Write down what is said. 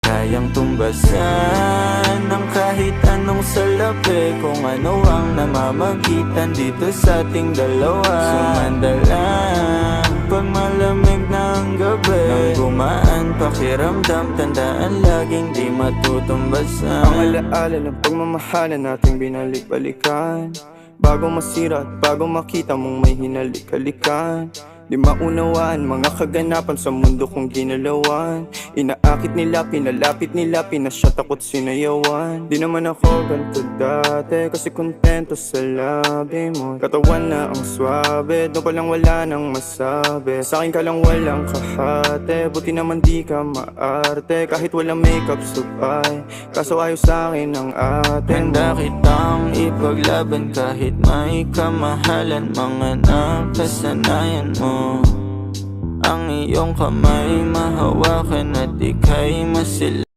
kayang tumbasan ng kahit anong salapi. Kung ano ang namamagitan dito sa ating dalawa. Sumandalang pag malamig na ang gabi, nang gumaan pakiramdam, tandaan laging di matutumbasan. Ang alaala ng pagmamahalan nating binalik-balikan, bago masira at bago makita mong may hinalik-halikan. Di maunawaan mga kaganapan sa mundo kong ginalawan. Inaakit nila, pinalapit nila, pinasya takot sinayawan. Di naman ako ganito dati, kasi kontento sa labi mo. Katawan na ang swabe, doon pa lang wala nang masabi. Sa'kin ka lang walang kahate, buti naman di ka maarte. Kahit walang makeup sabay, kaso ayos sa'kin ang atin mo. Handa kitang ipaglaban kahit may kamahalan. Mga nakasanayan mo, ang iyong kamay mahawakan at ika'y masila.